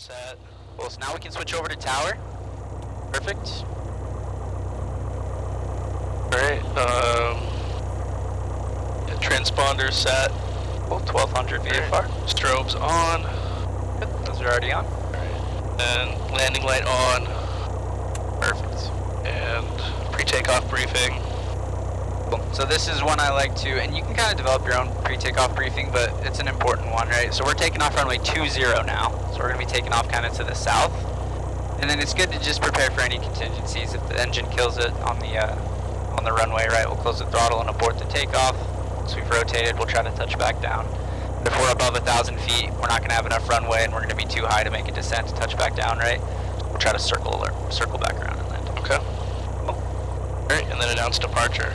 set. Cool, so now we can switch over to tower. Perfect. Alright, yeah, transponder set. Cool, 1200 VFR. Right. Strobes on. Good, those are already on. Alright, and landing light on. Perfect. And pre-takeoff briefing. Cool. So this is one I like to, and you can kind of develop your own pre-takeoff briefing, but it's an important one, right? So we're taking off runway 20 now. So we're going to be taking off kind of to the south. And then it's good to just prepare for any contingencies. If the engine kills it on the runway, right, we'll close the throttle and abort the takeoff. Once we've rotated, we'll try to touch back down. But if we're above 1,000 feet, we're not going to have enough runway, and we're going to be too high to make a descent to touch back down, right? We'll try to circle back around and land. Okay. Cool. Alright, and then announce departure.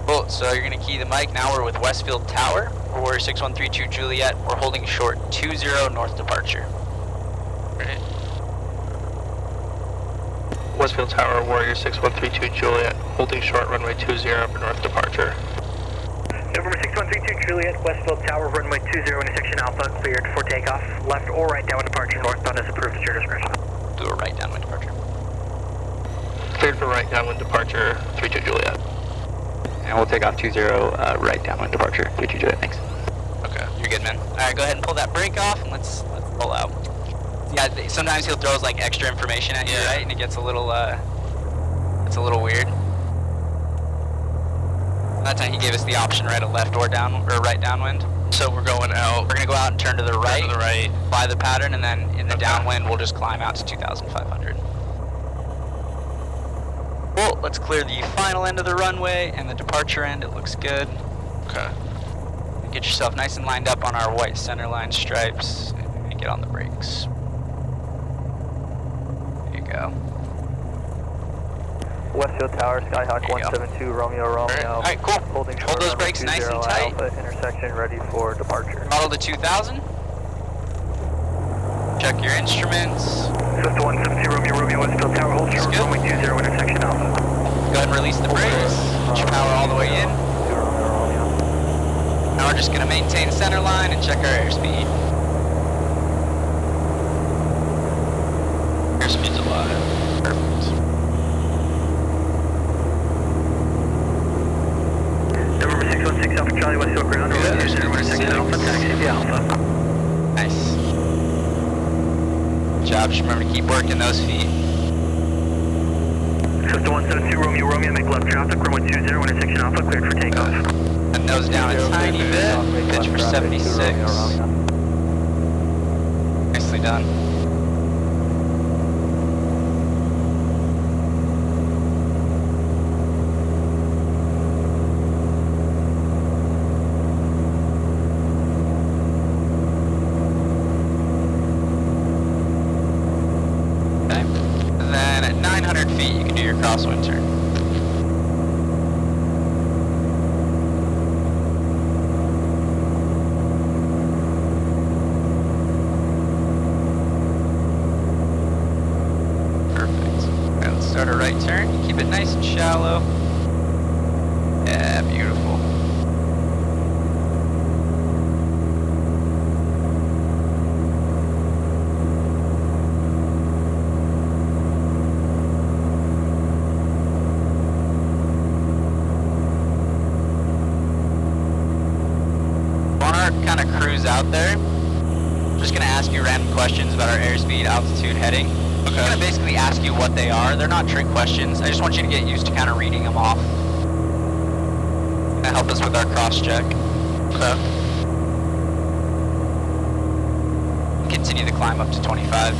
Cool, so you're going to key the mic. Now we're with Westfield Tower. We're Warrior 6132 Juliet. We're holding short 20 north departure. Right. Westfield Tower, Warrior 6132 Juliet, holding short runway 20 for north departure. November 6132 Juliet, Westfield Tower, runway 20, intersection Alpha, cleared for takeoff. Left or right downwind departure, northbound as approved at your discretion. Do a right downwind departure. Cleared for right downwind departure, 32 Juliet. And we'll take off 20, right downwind departure, 32 Juliet, thanks. Okay. You're good, man. Alright, go ahead and pull that brake off, and let's roll out. Yeah, sometimes he'll throw us like extra information at you, right? And it gets a little weird. That time he gave us the option, right, a left or right downwind. So we're going out. We're gonna go out and turn to the right. To the right. Fly the pattern, and then in the downwind, we'll just climb out to 2,500. Cool, let's clear the final end of the runway and the departure end. It looks good. Okay. Get yourself nice and lined up on our white center line stripes and get on the brakes. There you go. Westfield Tower, Skyhawk 172, Romeo, Romeo. Alright, cool. Holding short Hold those runway brakes nice 20 and tight. Alpha, intersection ready for departure. Throttle to 2,000. Check your instruments. Swift 170, Romeo, Romeo, Westfield Tower, hold short good. runway 20, intersection Alpha. Go ahead and release the brakes. Put your power all the way in. Now we're just going to maintain center line and check our airspeed. Airspeed's alive. Perfect. November 616 Alpha Charlie, Westfield ground, Yeah, over there's 20, intersection Alpha, taxi via Alpha. Nice. Good job. Just remember to keep working those feet. Swift 172, Romeo, Romeo, make left traffic, runway 20, intersection Alpha, cleared for takeoff. And nose down a tiny bit. Pitch for 76. Nicely done. Okay. And then at 900 feet, you can do your crosswind turn. Start a right turn, keep it nice and shallow. Yeah, beautiful. On our kind of cruise out there, I'm just gonna ask you random questions about our airspeed, altitude, heading. I'm going to basically ask you what they are. They're not trick questions. I just want you to get used to kind of reading them off. That help us with our cross check. Okay. Continue the climb up to 25.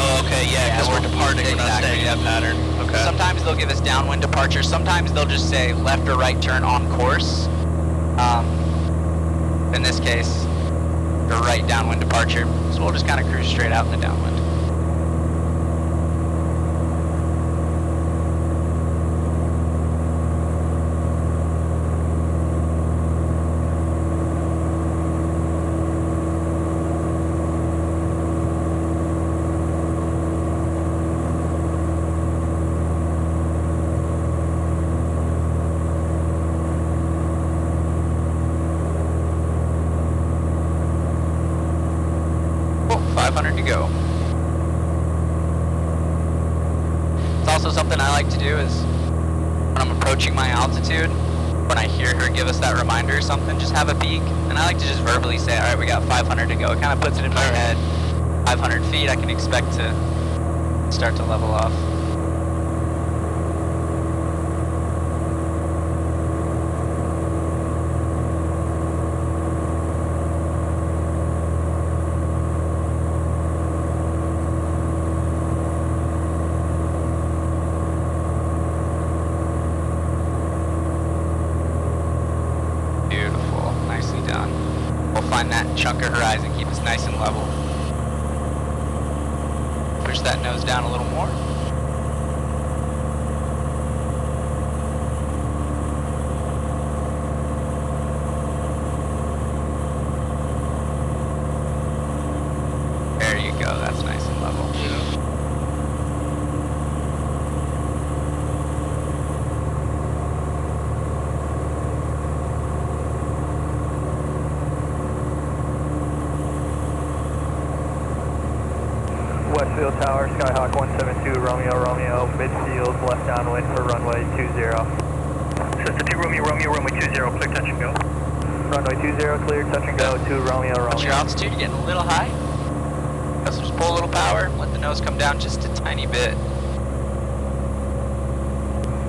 Oh, okay, yeah, because we're departing, we're not staying in that pattern. Okay. Sometimes they'll give us downwind departure. Sometimes they'll just say left or right turn on course. In this case, the right downwind departure. So we'll just kind of cruise straight out in the downwind. Cool. 500 to go. It's also something I like to do is when I'm approaching my altitude, when I hear her give us that reminder or something, just have a peek. And I like to just verbally say, all right, we got 500 to go. It kind of puts it in my head. 500 feet, I can expect to start to level off. Chunk of horizon, keep us nice and level. Push that nose down a little more. There you go, that's nice and level. Westfield Tower, Skyhawk 172, Romeo, midfield, left downwind for runway 20. Sister 2 Romeo, runway 20, clear touch and go. Runway 20, clear touch and go to Romeo. What's your altitude? You're getting a little high. So just pull a little power, let the nose come down just a tiny bit.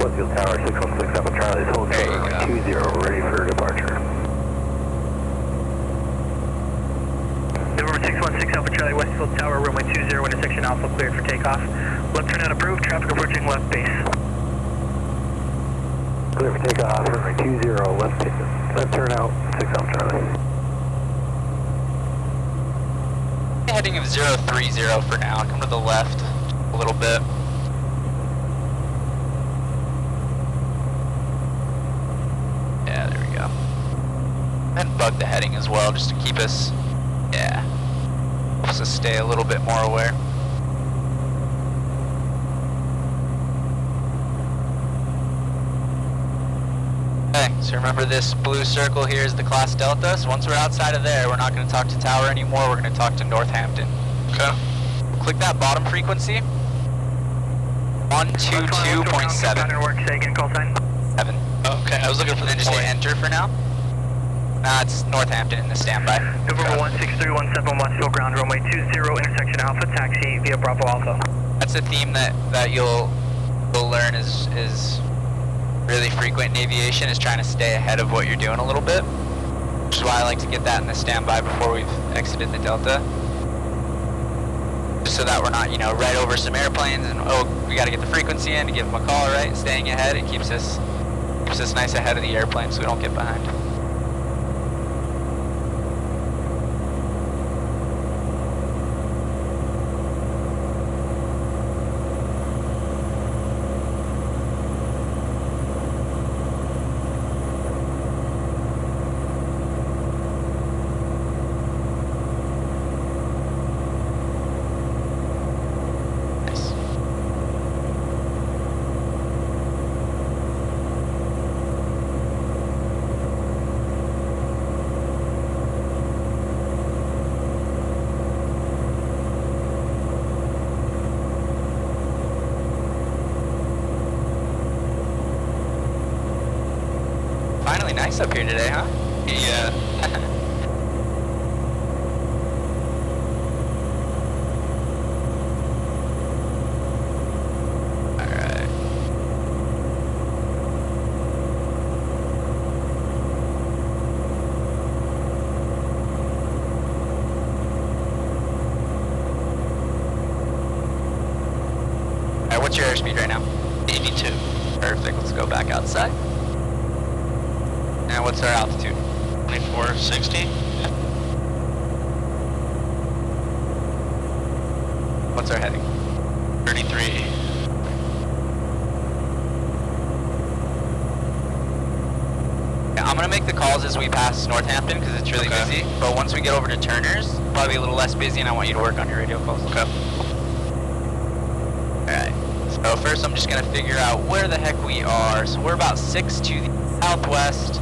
Westfield Tower, 616 Alpha Charlie, hold short, runway 20, ready for departure. November 616 Alpha Charlie, Westfield Tower, runway 20, intersection Alpha, cleared for takeoff. Left turnout approved, traffic approaching left base. Clear for takeoff, runway 20, left turnout, 6 Alpha Charlie. Heading of 030 for now, come to the left a little bit. Yeah, there we go. And bug the heading as well, just to keep us, yeah, helps us stay a little bit more aware. Okay, so remember this blue circle here is the class Delta, so once we're outside of there, we're not going to talk to Tower anymore, we're going to talk to Northampton. Okay. Click that bottom frequency. 122.7. Say again, call sign. 7. Okay, I was looking for the Then just hit enter for now. Nah, it's Northampton in the standby. November 16317 Westfield ground, runway 20, intersection Alpha, taxi via Bravo Alpha. That's a theme that you'll learn is really frequent in aviation, is trying to stay ahead of what you're doing a little bit. Which is why I like to get that in the standby before we've exited the Delta. Just so that we're not, right over some airplanes and, oh, we got to get the frequency in to give them a call, right? Staying ahead, it keeps us nice ahead of the airplane so we don't get behind. Nice up here today, huh? Yeah. Alright. Alright, what's your airspeed right now? 82. Perfect, let's go back outside. And what's our altitude? 2460. What's our heading? 33. Yeah, I'm gonna make the calls as we pass Northampton because it's really busy. But once we get over to Turner's, probably a little less busy, and I want you to work on your radio calls. Okay. Alright. So first I'm just gonna figure out where the heck we are. So we're about 6 to the southwest.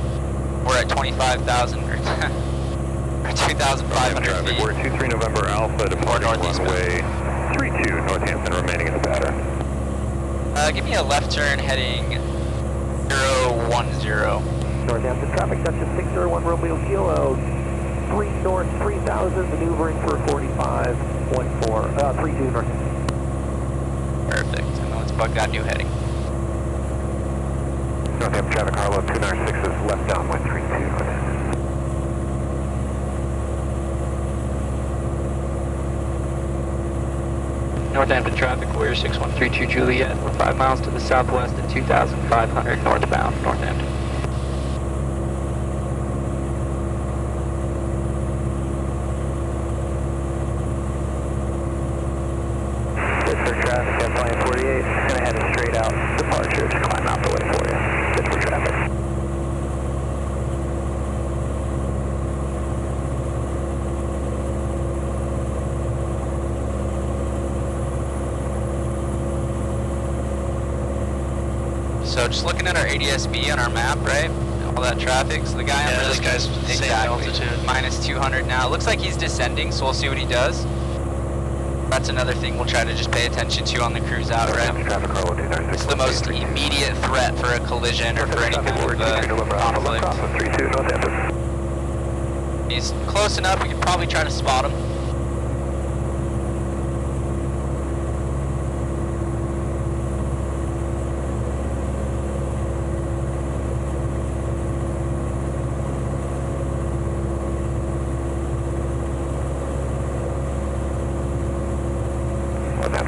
We're at 25,000 or 2,500 feet. We're 23 November Alpha, departing northeast. Runway 32, Northampton, remaining in the pattern. Give me a left turn heading 010. Northampton traffic, Dutchess 601 Romeo Kilo, 3 north 3000, maneuvering for 4514, 32 north. Perfect. And then let's bug that new heading. Northampton traffic, Harlow 296 is left downwind 32 Northampton. Northampton traffic, Warrior 6132 Juliet. We're 5 miles to the southwest at 2,500 northbound, Northampton. Pittsburgh traffic, Airplane 48, gonna head straight out, departure, just climb out the way for you. Pittsburgh traffic. So just looking at our ADS-B on our map, right? All that traffic. So the guy on this guy's same altitude. Minus 200 now. Looks like he's descending, so we'll see what he does. That's another thing we'll try to just pay attention to on the cruise out, right? It's the most immediate threat for a collision or for any kind of conflict. He's close enough, we could probably try to spot him.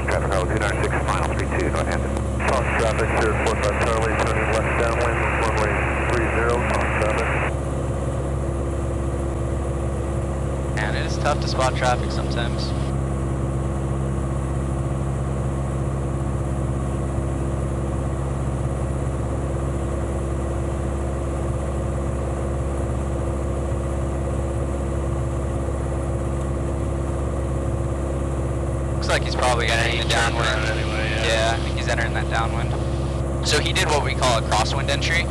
Traffic, Harlow 296, mile 32, Northampton. Talk traffic, 045 Charlie, turning left downwind, runway 30, talk traffic. Man, it is tough to spot traffic sometimes. Like he's probably entering the downwind. Anyway, yeah, I think he's entering that downwind. So he did what we call a crosswind entry.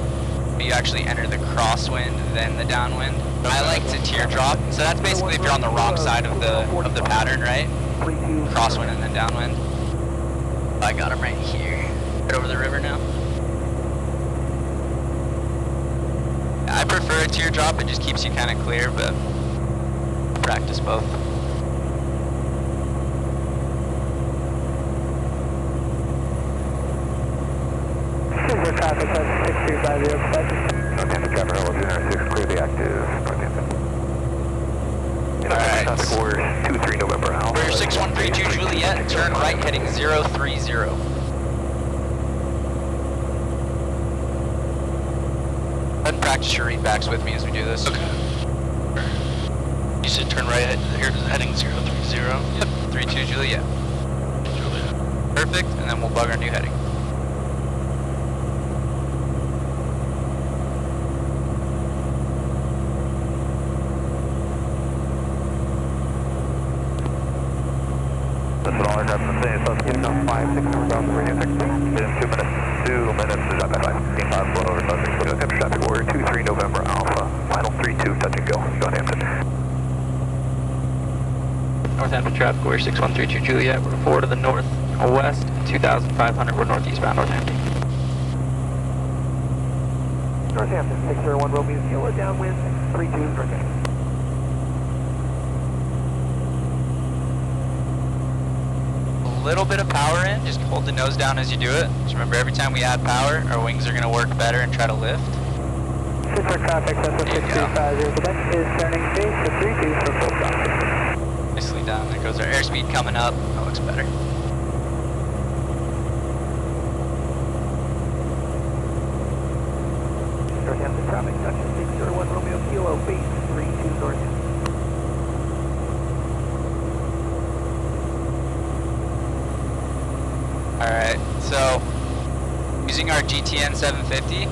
You actually enter the crosswind, then the downwind. I like to teardrop. So that's basically if you're on the wrong side of the pattern, right? Crosswind and then downwind. I got him right here. Right over the river now. I prefer a teardrop. It just keeps you kind of clear, but practice both. Traffic, 6250, Northampton traffic, Harlow 296, clear the active, Northampton. Alright. Traffic, Warrior 23 November Alpha. Warrior 6132 Juliet, turn right heading 030. Go ahead and practice your readbacks with me as we do this. Okay. You said turn right heading 030? Yep, 32 Juliet. Juliet. Perfect, and then we'll bug our new heading. That's what all I have to say. So it's getting on 5, 6 over south of radio 6. Within 2 minutes. 2 minutes is up at 5. 5 flow over south 6. Temperature traffic, Warrior 23 November Alpha. Final 32, touch and go. Northampton. Northampton traffic, Warrior 6132 Juliet. We're 4 to the northwest, 2,500. We're northeastbound, Northampton. Northampton, 601 Romeo Kilo, downwind, 32 Northampton. Little bit of power in, just hold the nose down as you do it. Just remember, every time we add power, our wings are going to work better and try to lift. Pittsburgh traffic, Cessna 6250, Quebec is turning base to 32 for full stop. Nicely done. There goes our airspeed coming up. That looks better. Northampton traffic, Dutchess 601 Romeo Kilo, base 32 Northampton. Alright, so using our GTN 750,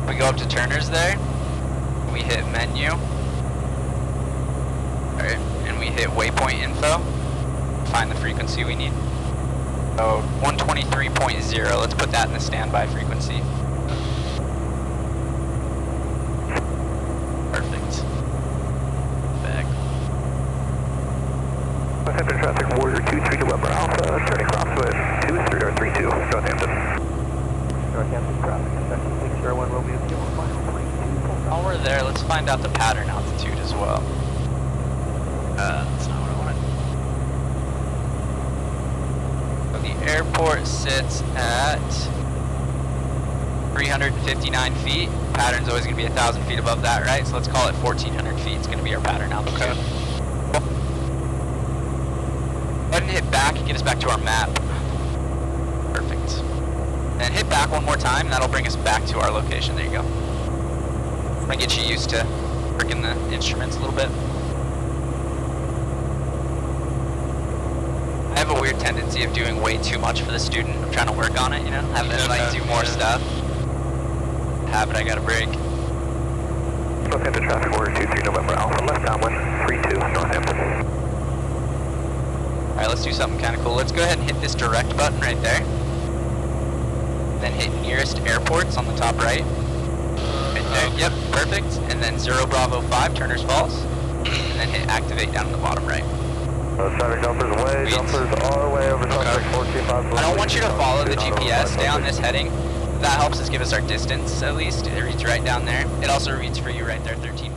we go up to Turner's there, we hit menu, alright, and we hit waypoint info, find the frequency we need. So 123.0, let's put that in the standby frequency. Perfect. Back. Southampton traffic, Warrior 23 November Alpha, turning crosswind 32, Southampton. Northampton traffic, Section 601 Romeo Kilo, final 32. While we're there, let's find out the pattern altitude as well. That's not what I wanted. So the airport sits at 359 feet. Pattern's always going to be 1,000 feet above that, right? So let's call it 1,400 feet. It's going to be our pattern altitude. Okay. Go ahead and hit back and get us back to our map. Perfect. And hit back one more time, and that'll bring us back to our location. There you go. I'm going to get you used to working the instruments a little bit. I have a weird tendency of doing way too much for the student. I'm trying to work on it, you know? Have them like do more stuff. Habit I gotta break. Southampton traffic, Warrior 23 November Alpha, left downwind 32, Northampton. Alright, let's do something kind of cool. Let's go ahead and hit this direct button right there. Then hit nearest airports on the top right. Right there. Yep, perfect. And then 0 Bravo 5, Turner's Falls. And then hit activate down in the bottom right. Traffic jumpers away, jumpers all the way over Suspect 14. I don't want you to follow the GPS. Stay on this heading. That helps us give us our distance, at least. It reads right down there. It also reads for you right there, 13